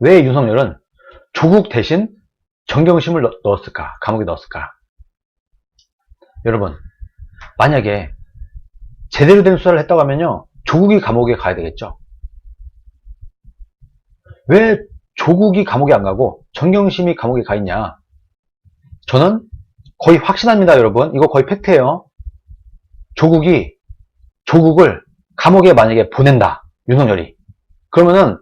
왜 윤석열은 조국 대신 정경심을 넣었을까? 감옥에 넣었을까? 여러분, 만약에 제대로 된 수사를 했다고 하면요, 조국이 감옥에 가야 되겠죠. 왜 조국이 감옥에 안 가고 정경심이 감옥에 가 있냐? 저는 거의 확신합니다, 여러분. 이거 거의 팩트예요. 조국을 감옥에 만약에 보낸다, 윤석열이. 그러면은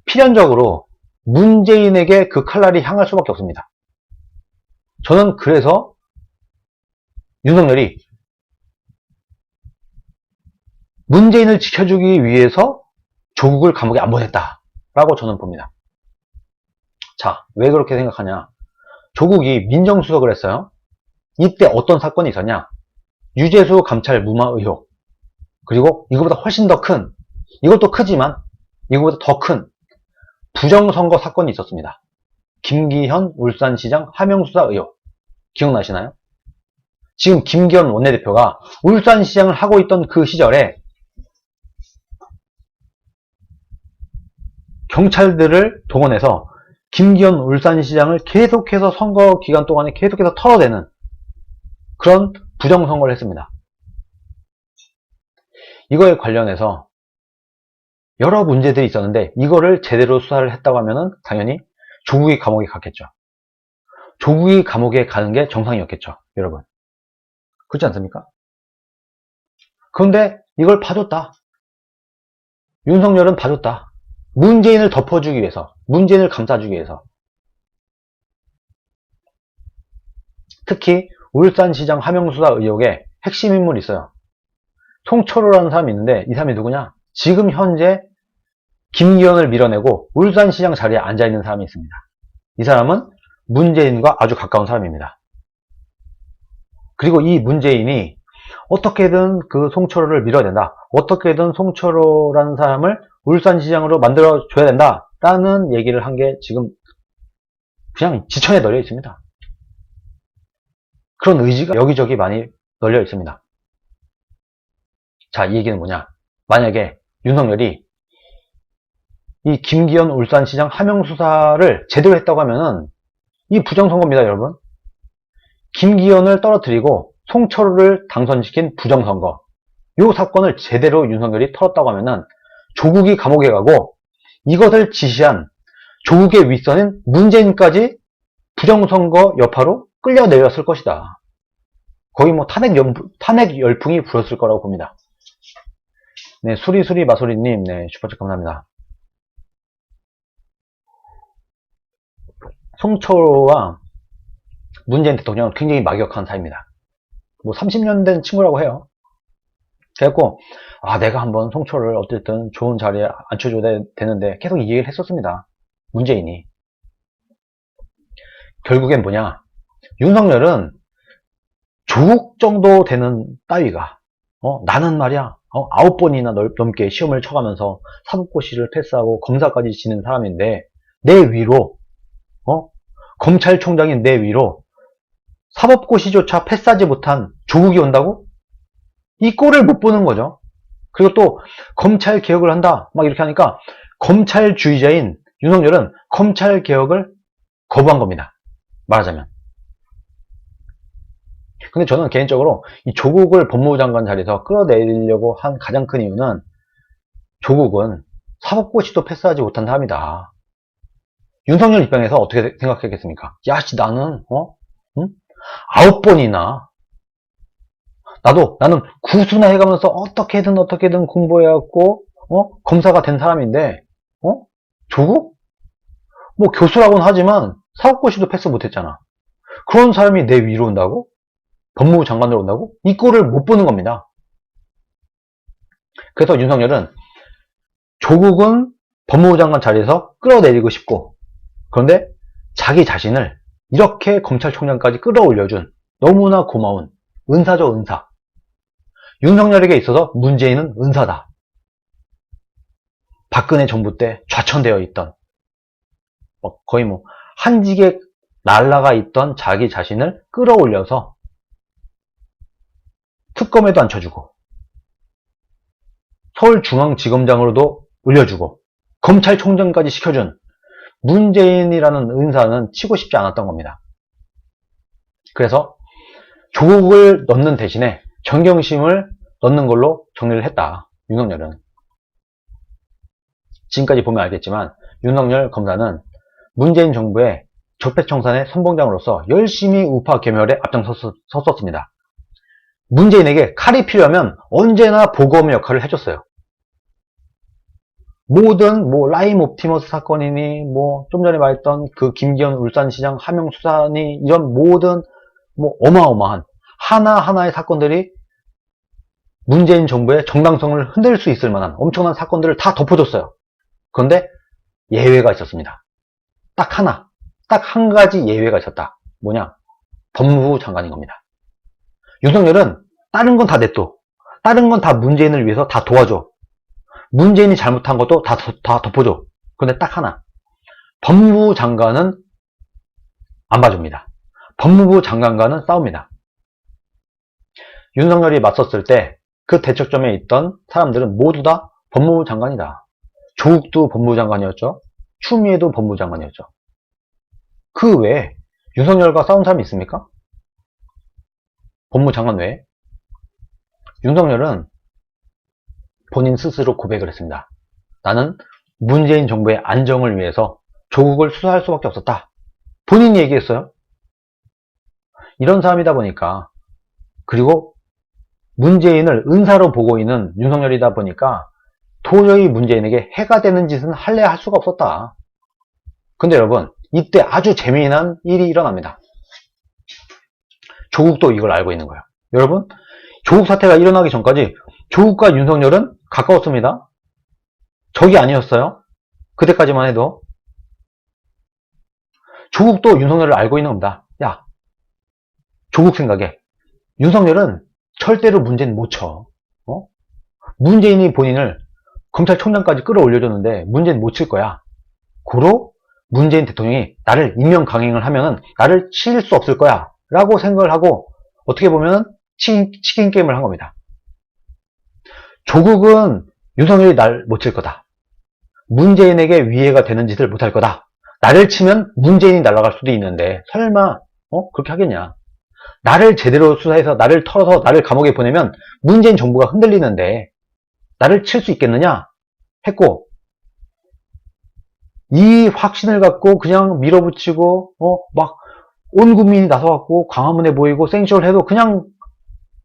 필연적으로 문재인에게 그 칼날이 향할 수밖에 없습니다. 저는 그래서 윤석열이 문재인을 지켜주기 위해서 조국을 감옥에 안 보냈다라고 저는 봅니다. 자, 왜 그렇게 생각하냐? 조국이 민정수석을 했어요. 이때 어떤 사건이 있었냐? 유재수 감찰 무마 의혹, 그리고 이거보다 훨씬 더 큰, 이것도 크지만 이거보다 더 큰 부정선거 사건이 있었습니다. 김기현 울산시장 하명수사 의혹, 기억나시나요? 지금 김기현 원내대표가 울산시장을 하고 있던 그 시절에 경찰들을 동원해서 김기현 울산시장을 계속해서 선거 기간 동안에 계속해서 털어대는 그런 부정선거를 했습니다. 이거에 관련해서 여러 문제들이 있었는데 이거를 제대로 수사를 했다고 하면은 당연히 조국이 감옥에 갔겠죠. 조국이 감옥에 가는 게 정상이었겠죠, 여러분. 그렇지 않습니까? 그런데 이걸 봐줬다. 윤석열은 봐줬다. 문재인을 덮어주기 위해서, 문재인을 감싸주기 위해서. 특히 울산시장 하명수사 의혹에 핵심 인물이 있어요. 송철호라는 사람이 있는데 이 사람이 누구냐? 지금 현재 김기현을 밀어내고 울산시장 자리에 앉아있는 사람이 있습니다. 이 사람은 문재인과 아주 가까운 사람입니다. 그리고 이 문재인이 어떻게든 그 송철호를 밀어낸다, 어떻게든 송철호라는 사람을 울산시장으로 만들어줘야 된다 라는 얘기를 한 게 지금 그냥 지천에 널려 있습니다. 그런 의지가 여기저기 많이 널려 있습니다. 자, 이 얘기는 뭐냐? 만약에 윤석열이 이 김기현 울산시장 하명수사를 제대로 했다고 하면은 이 부정선거입니다, 여러분. 김기현을 떨어뜨리고 송철호를 당선시킨 부정선거, 이 사건을 제대로 윤석열이 털었다고 하면은 조국이 감옥에 가고 이것을 지시한 조국의 윗선인 문재인까지 부정선거 여파로 끌려내렸을 것이다. 거의 뭐 탄핵 열풍이 불었을 거라고 봅니다. 네, 수리수리 마소리님, 네, 슈퍼챗 감사합니다. 송철호와 문재인 대통령은 굉장히 막역한 사이입니다. 뭐 30년 된 친구라고 해요. 그래갖고 내가 한번 송철호를 어쨌든 좋은 자리에 앉혀줘야 되는데 계속 이 얘기를 했었습니다. 문재인이. 결국엔 뭐냐, 윤석열은 조국 정도 되는 따위가 나는 말이야 9번이나 넘게 시험을 쳐가면서 사법고시를 패스하고 검사까지 지는 사람인데 내 위로 검찰총장인 내 위로 사법고시조차 패스하지 못한 조국이 온다고? 이 꼴을 못 보는 거죠. 그리고 또 검찰개혁을 한다 막 이렇게 하니까 검찰주의자인 윤석열은 검찰개혁을 거부한 겁니다, 말하자면. 근데 저는 개인적으로 이 조국을 법무부 장관 자리에서 끌어내리려고 한 가장 큰 이유는 조국은 사법고시도 패스하지 못한 사람이다. 윤석열 입장에서 어떻게 생각했겠습니까? 야씨, 나는 9번이나 나는 구수나 해가면서 어떻게든 공부해갖고 검사가 된 사람인데 조국? 뭐 교수라고는 하지만 사법고시도 패스 못했잖아. 그런 사람이 내 위로 온다고? 법무부 장관으로 온다고? 이 꼴을 못 보는 겁니다. 그래서 윤석열은 조국은 법무부 장관 자리에서 끌어내리고 싶고, 그런데 자기 자신을 이렇게 검찰총장까지 끌어올려준 너무나 고마운 은사죠, 은사. 윤석열에게 있어서 문재인은 은사다. 박근혜 정부 때 좌천되어 있던 거의 뭐 한직에 날아가 있던 자기 자신을 끌어올려서 특검에도 앉혀주고 서울중앙지검장으로도 올려주고 검찰총장까지 시켜준 문재인이라는 은사는 치고 싶지 않았던 겁니다. 그래서 조국을 넣는 대신에 정경심을 넣는 걸로 정리를 했다. 윤석열은. 지금까지 보면 알겠지만 윤석열 검사는 문재인 정부의 적폐청산의 선봉장으로서 열심히 우파 괴멸에 앞장섰습니다. 문재인에게 칼이 필요하면 언제나 보검 역할을 해줬어요. 모든 라임 옵티머스 사건이니 좀 전에 말했던 그 김기현 울산시장 하명 수사니 이런 모든 어마어마한 하나하나의 사건들이 문재인 정부의 정당성을 흔들 수 있을 만한 엄청난 사건들을 다 덮어줬어요. 그런데 예외가 있었습니다. 딱 하나, 딱 한 가지 예외가 있었다. 뭐냐? 법무부 장관인 겁니다. 윤석열은 다른 건 다 냅둬. 다른 건 다 문재인을 위해서 다 도와줘. 문재인이 잘못한 것도 다 덮어줘. 그런데 딱 하나. 법무부 장관은 안 봐줍니다. 법무부 장관과는 싸웁니다. 윤석열이 맞섰을 때 그 대척점에 있던 사람들은 모두 다 법무부 장관이다. 조국도 법무부 장관이었죠. 추미애도 법무부 장관이었죠. 그 외에 윤석열과 싸운 사람이 있습니까? 법무부 장관 외에? 윤석열은 본인 스스로 고백을 했습니다. 나는 문재인 정부의 안정을 위해서 조국을 수사할 수밖에 없었다. 본인이 얘기했어요. 이런 사람이다 보니까, 그리고 문재인을 은사로 보고 있는 윤석열이다 보니까 도저히 문재인에게 해가 되는 짓은 할래야 할 수가 없었다. 근데 여러분, 이때 아주 재미난 일이 일어납니다. 조국도 이걸 알고 있는 거예요. 여러분, 조국 사태가 일어나기 전까지 조국과 윤석열은 가까웠습니다. 적이 아니었어요. 그때까지만 해도. 조국도 윤석열을 알고 있는 겁니다. 야, 조국 생각에 윤석열은 절대로 문재인 못 쳐. 문재인이 본인을 검찰총장까지 끌어올려줬는데 문재인 못 칠 거야. 고로 문재인 대통령이 나를 임명 강행을 하면은 나를 칠 수 없을 거야 라고 생각을 하고, 어떻게 보면 치킨 게임을 한 겁니다. 조국은 윤석열이 날 못 칠 거다. 문재인에게 위해가 되는 짓을 못 할 거다. 나를 치면 문재인이 날아갈 수도 있는데 설마 그렇게 하겠냐. 나를 제대로 수사해서 나를 털어서 나를 감옥에 보내면 문재인 정부가 흔들리는데 나를 칠 수 있겠느냐 했고, 이 확신을 갖고 그냥 밀어붙이고 막 온 국민이 나서갖고 광화문에 모이고 생쇼를 해도 그냥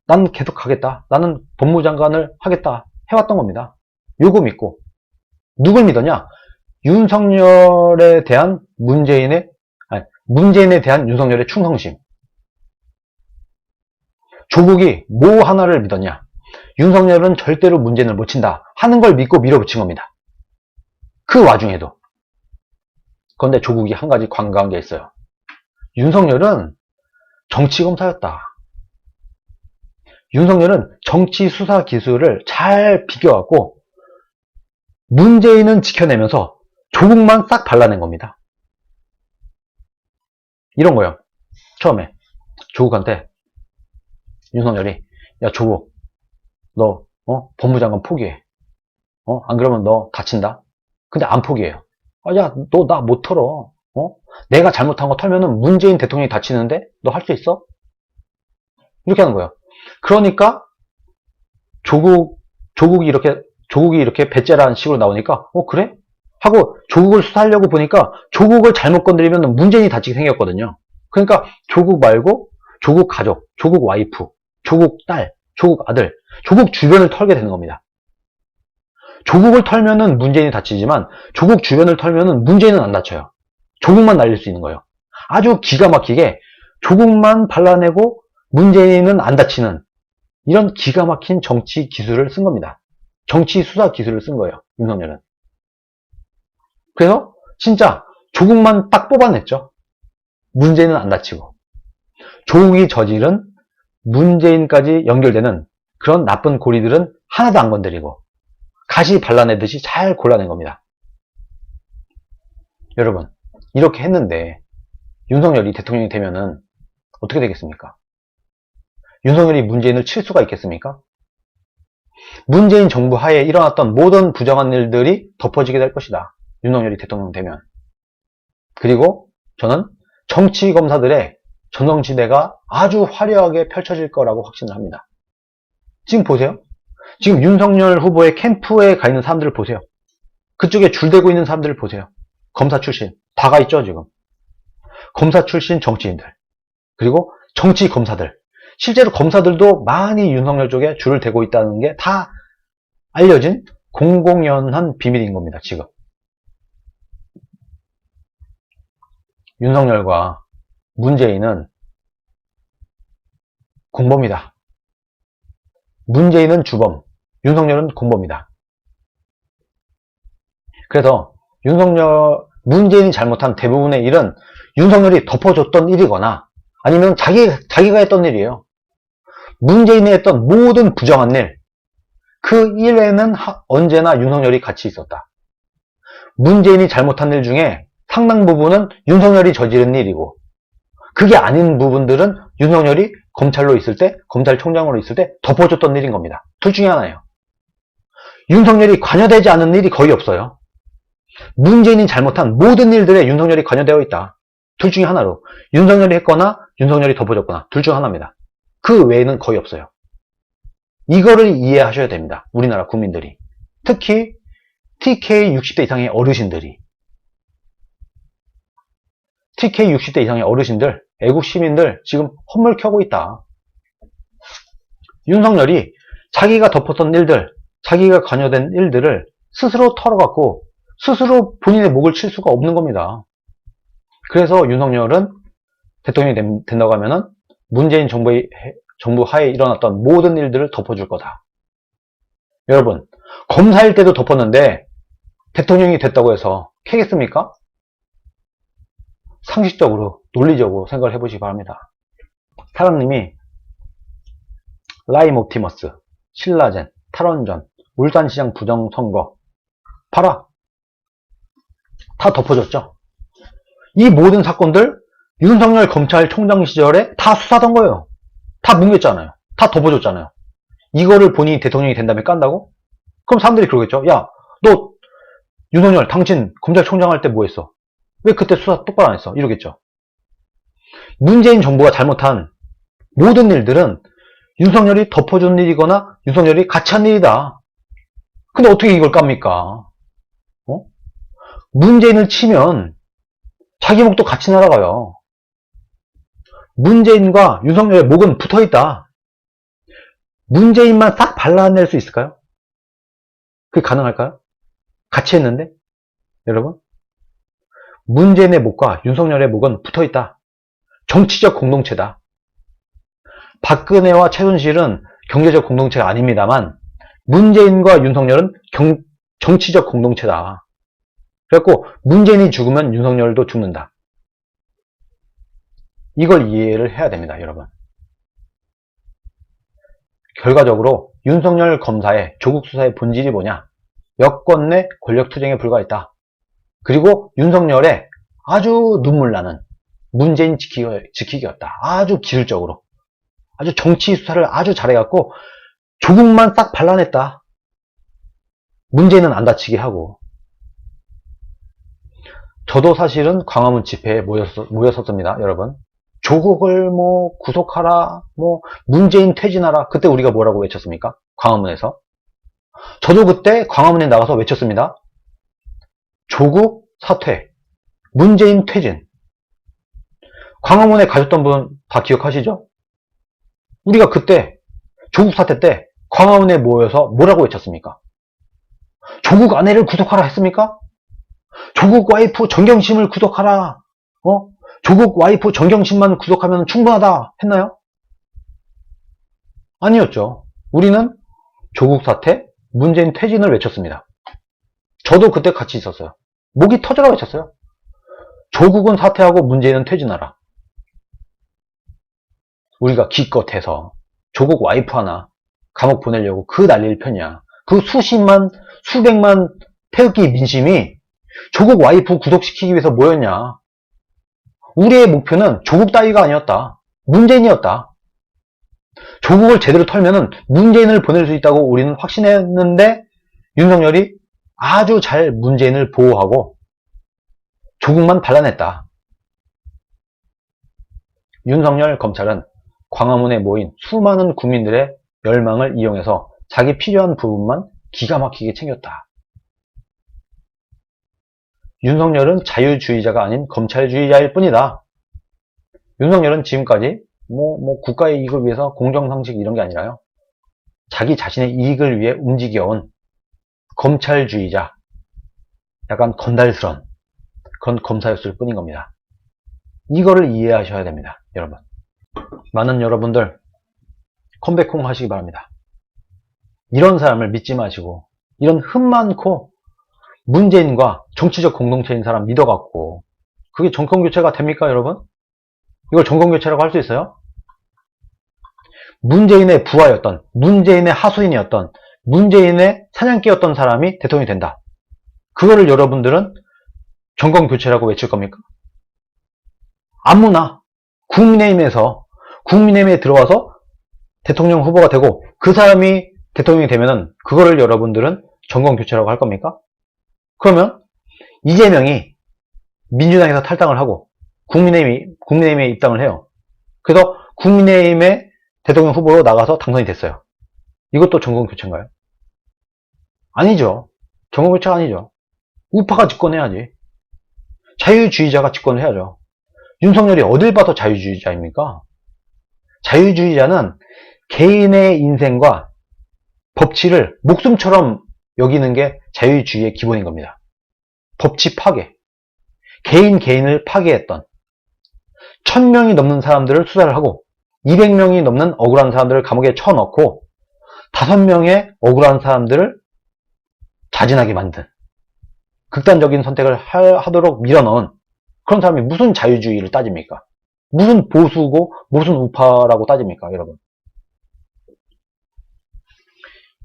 난 계속 하겠다. 나는 법무부 장관을 하겠다 해왔던 겁니다. 요거 믿고. 누굴 믿었냐? 윤석열에 대한 문재인에 대한 윤석열의 충성심. 조국이 뭐 하나를 믿었냐? 윤석열은 절대로 문재인을 못 친다 하는 걸 믿고 밀어붙인 겁니다. 그 와중에도. 그런데 조국이 한 가지 관과한 게 있어요. 윤석열은 정치검사였다. 윤석열은 정치 수사 기술을 잘 비교하고 문재인은 지켜내면서 조국만 싹 발라낸 겁니다. 이런 거요. 처음에 조국한테 윤석열이, 야 조국, 너 법무장관 포기해. 안 그러면 너 다친다. 근데 안 포기해요. 야 너 나 못 털어. 내가 잘못한 거 털면은 문재인 대통령이 다치는데 너 할 수 있어? 이렇게 하는 거예요. 그러니까 조국이 이렇게 배째라는 식으로 나오니까 그래? 하고 조국을 수사하려고 보니까 조국을 잘못 건드리면 문재인이 다치게 생겼거든요. 그러니까 조국 말고 조국 가족, 조국 와이프, 조국 딸, 조국 아들, 조국 주변을 털게 되는 겁니다. 조국을 털면은 문재인이 다치지만 조국 주변을 털면은 문재인은 안 다쳐요. 조국만 날릴 수 있는 거예요. 아주 기가 막히게 조국만 발라내고 문재인은 안 다치는 이런 기가 막힌 정치 기술을 쓴 겁니다. 정치 수사 기술을 쓴 거예요. 윤석열은. 그래서 진짜 조국만 딱 뽑아냈죠. 문재인은 안 다치고. 조국이 저지른 문재인까지 연결되는 그런 나쁜 고리들은 하나도 안 건드리고 가시 발라내듯이 잘 골라낸 겁니다. 여러분, 이렇게 했는데 윤석열이 대통령이 되면은 어떻게 되겠습니까? 윤석열이 문재인을 칠 수가 있겠습니까? 문재인 정부 하에 일어났던 모든 부정한 일들이 덮어지게 될 것이다. 윤석열이 대통령 되면. 그리고 저는 정치검사들의 전성시대가 아주 화려하게 펼쳐질 거라고 확신을 합니다. 지금 보세요. 지금 윤석열 후보의 캠프에 가 있는 사람들을 보세요. 그쪽에 줄대고 있는 사람들을 보세요. 검사 출신 다 가 있죠 지금. 검사 출신 정치인들 그리고 정치 검사들, 실제로 검사들도 많이 윤석열 쪽에 줄을 대고 있다는 게 다 알려진 공공연한 비밀인 겁니다. 지금 윤석열과 문재인은 공범이다. 문재인은 주범, 윤석열은 공범이다. 그래서 문재인이 잘못한 대부분의 일은 윤석열이 덮어줬던 일이거나 아니면 자기가 했던 일이에요. 문재인이 했던 모든 부정한 일, 그 일에는 언제나 윤석열이 같이 있었다. 문재인이 잘못한 일 중에 상당 부분은 윤석열이 저지른 일이고, 그게 아닌 부분들은 윤석열이 검찰로 있을 때, 검찰총장으로 있을 때 덮어줬던 일인 겁니다. 둘 중에 하나예요. 윤석열이 관여되지 않은 일이 거의 없어요. 문재인이 잘못한 모든 일들에 윤석열이 관여되어 있다. 둘 중에 하나로 윤석열이 했거나 윤석열이 덮어줬거나 둘 중 하나입니다. 그 외에는 거의 없어요. 이거를 이해하셔야 됩니다. 우리나라 국민들이. 특히 TK 60대 이상의 어르신들이. TK 60대 이상의 어르신들, 애국 시민들 지금 헛물 켜고 있다. 윤석열이 자기가 덮었던 일들, 자기가 관여된 일들을 스스로 털어갖고 스스로 본인의 목을 칠 수가 없는 겁니다. 그래서 윤석열은 대통령이 된다고 하면은 문재인 정부 하에 일어났던 모든 일들을 덮어줄 거다. 여러분, 검사일 때도 덮었는데 대통령이 됐다고 해서 캐겠습니까? 상식적으로, 논리적으로 생각을 해보시기 바랍니다. 사랑님이 라임 옵티머스, 신라젠, 탈원전, 울산시장 부정선거 봐라. 다 덮어줬죠. 이 모든 사건들 윤석열 검찰총장 시절에 다 수사하던 거예요. 다 뭉갰잖아요. 다 덮어줬잖아요. 이거를 본인이 대통령이 된 다음에 깐다고? 그럼 사람들이 그러겠죠. 야, 너 윤석열 당신 검찰총장 할 때 뭐 했어? 왜 그때 수사 똑바로 안 했어? 이러겠죠. 문재인 정부가 잘못한 모든 일들은 윤석열이 덮어준 일이거나 윤석열이 같이 한 일이다. 근데 어떻게 이걸 깝니까? 문재인을 치면 자기 목도 같이 날아가요. 문재인과 윤석열의 목은 붙어있다. 문재인만 싹 발라낼 수 있을까요? 그게 가능할까요? 같이 했는데? 여러분? 문재인의 목과 윤석열의 목은 붙어있다. 정치적 공동체다. 박근혜와 최순실은 경제적 공동체가 아닙니다만 문재인과 윤석열은 정치적 공동체다. 그래갖고 문재인이 죽으면 윤석열도 죽는다. 이걸 이해를 해야 됩니다, 여러분. 결과적으로 윤석열 검사의 조국 수사의 본질이 뭐냐? 여권 내 권력 투쟁에 불과했다. 그리고 윤석열의 아주 눈물나는 문재인 지키기였다. 아주 기술적으로. 아주 정치 수사를 아주 잘해갖고 조국만 싹 발라냈다. 문재인은 안 다치게 하고. 저도 사실은 광화문 집회에 모였었습니다, 여러분. 조국을 구속하라, 문재인 퇴진하라. 그때 우리가 뭐라고 외쳤습니까? 광화문에서. 저도 그때 광화문에 나가서 외쳤습니다. 조국 사퇴, 문재인 퇴진. 광화문에 가셨던 분 다 기억하시죠? 우리가 그때 조국 사퇴 때 광화문에 모여서 뭐라고 외쳤습니까? 조국 아내를 구속하라 했습니까? 조국 와이프 정경심을 구속하라. 조국 와이프 정경심만 구속하면 충분하다 했나요? 아니었죠. 우리는 조국 사퇴, 문재인 퇴진을 외쳤습니다. 저도 그때 같이 있었어요. 목이 터져라 외쳤어요. 조국은 사퇴하고 문재인은 퇴진하라. 우리가 기껏해서 조국 와이프 하나 감옥 보내려고 그 난리를 폈냐. 그 수십만, 수백만 태극기 민심이 조국 와이프 구속시키기 위해서 뭐였냐. 우리의 목표는 조국 따위가 아니었다. 문재인이었다. 조국을 제대로 털면은 문재인을 보낼 수 있다고 우리는 확신했는데 윤석열이 아주 잘 문재인을 보호하고 조국만 반란했다. 윤석열 검찰은 광화문에 모인 수많은 국민들의 열망을 이용해서 자기 필요한 부분만 기가 막히게 챙겼다. 윤석열은 자유주의자가 아닌 검찰주의자일 뿐이다. 윤석열은 지금까지 국가의 이익을 위해서 공정상식 이런 게 아니라요. 자기 자신의 이익을 위해 움직여온 검찰주의자, 약간 건달스런 그런 검사였을 뿐인 겁니다. 이거를 이해하셔야 됩니다. 여러분. 많은 여러분들 컴백홈 하시기 바랍니다. 이런 사람을 믿지 마시고 이런 흠 많고 문재인과 정치적 공동체인 사람 믿어갖고 그게 정권교체가 됩니까 여러분? 이걸 정권교체라고 할 수 있어요? 문재인의 부하였던, 문재인의 하수인이었던, 문재인의 사냥개였던 사람이 대통령이 된다. 그거를 여러분들은 정권교체라고 외칠 겁니까? 아무나 국민의힘에 들어와서 대통령 후보가 되고 그 사람이 대통령이 되면은 그거를 여러분들은 정권교체라고 할 겁니까? 그러면 이재명이 민주당에서 탈당을 하고 국민의힘에 입당을 해요. 그래서 국민의힘의 대통령 후보로 나가서 당선이 됐어요. 이것도 정권교체인가요? 아니죠. 정권교체가 아니죠. 우파가 집권해야지. 자유주의자가 집권을 해야죠. 윤석열이 어딜 봐서 자유주의자입니까? 자유주의자는 개인의 인생과 법치를 목숨처럼 여기는 게 자유주의의 기본인 겁니다. 법치 파괴. 개인을 파괴했던 1000명이 넘는 사람들을 수사를 하고 200명이 넘는 억울한 사람들을 감옥에 쳐넣고 5명의 억울한 사람들을 자진하게 만든 극단적인 선택을 하도록 밀어넣은 그런 사람이 무슨 자유주의를 따집니까? 무슨 보수고 무슨 우파라고 따집니까 여러분?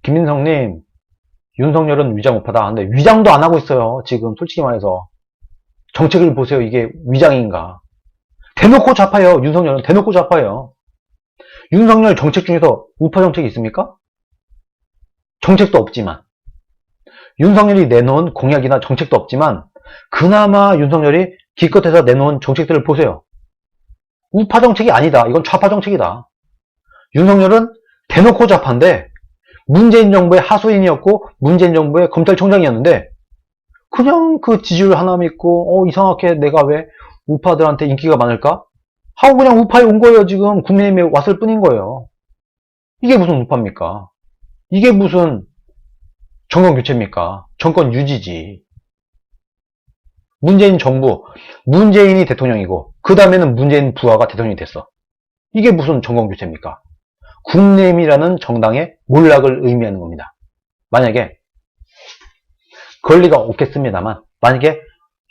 김민성님, 윤석열은 위장우파다. 근데 위장도 안 하고 있어요. 지금 솔직히 말해서. 정책을 보세요. 이게 위장인가. 대놓고 좌파예요. 윤석열은 대놓고 좌파예요. 윤석열 정책 중에서 우파 정책이 있습니까? 정책도 없지만. 윤석열이 내놓은 공약이나 정책도 없지만 그나마 윤석열이 기껏해서 내놓은 정책들을 보세요. 우파 정책이 아니다. 이건 좌파 정책이다. 윤석열은 대놓고 좌파인데 문재인 정부의 하수인이었고 문재인 정부의 검찰총장이었는데 그냥 그 지지율 하나 믿고 이상하게 내가 왜 우파들한테 인기가 많을까? 하고 그냥 우파에 온 거예요. 지금 국민의힘에 왔을 뿐인 거예요. 이게 무슨 우파입니까? 이게 무슨 정권 교체입니까? 정권 유지지. 문재인 정부, 문재인이 대통령이고 그 다음에는 문재인 부하가 대통령이 됐어. 이게 무슨 정권 교체입니까? 국민의힘이라는 정당의 몰락을 의미하는 겁니다. 만약에 그럴 리가 없겠습니다만 만약에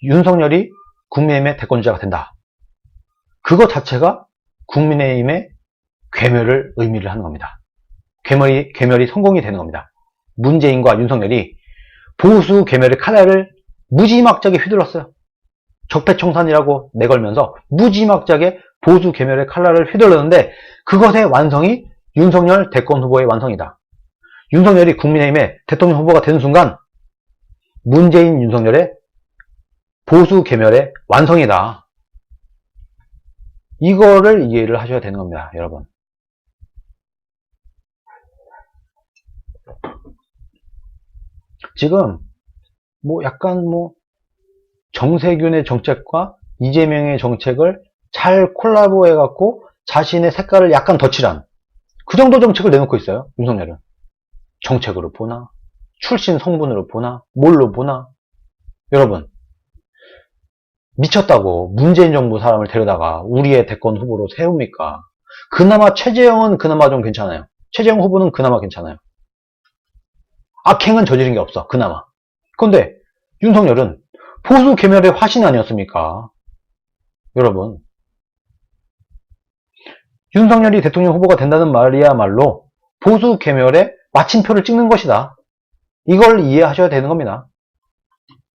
윤석열이 국민의힘의 대권주자가 된다. 그거 자체가 국민의힘의 괴멸을 의미를 하는 겁니다. 괴멸이 성공이 되는 겁니다. 문재인과 윤석열이 보수 괴멸의 칼날을 무지막지하게 휘둘렀어요. 적폐청산이라고 내걸면서 무지막지하게 보수 괴멸의 칼날을 휘둘렀는데 그것의 완성이 윤석열 대권 후보의 완성이다. 윤석열이 국민의힘의 대통령 후보가 되는 순간 문재인 윤석열의 보수 괴멸의 완성이다. 이거를 이해를 하셔야 되는 겁니다. 여러분. 지금 약간 정세균의 정책과 이재명의 정책을 잘 콜라보해 갖고 자신의 색깔을 약간 덧칠한 그 정도 정책을 내놓고 있어요. 윤석열은. 정책으로 보나 출신 성분으로 보나 뭘로 보나. 여러분 미쳤다고 문재인 정부 사람을 데려다가 우리의 대권 후보로 세웁니까? 그나마 최재형은 그나마 좀 괜찮아요. 최재형 후보는 그나마 괜찮아요. 악행은 저지른 게 없어. 그나마. 그런데 윤석열은 보수 괴멸의 화신 아니었습니까? 여러분. 윤석열이 대통령 후보가 된다는 말이야말로 보수 괴멸의 마침표를 찍는 것이다. 이걸 이해하셔야 되는 겁니다.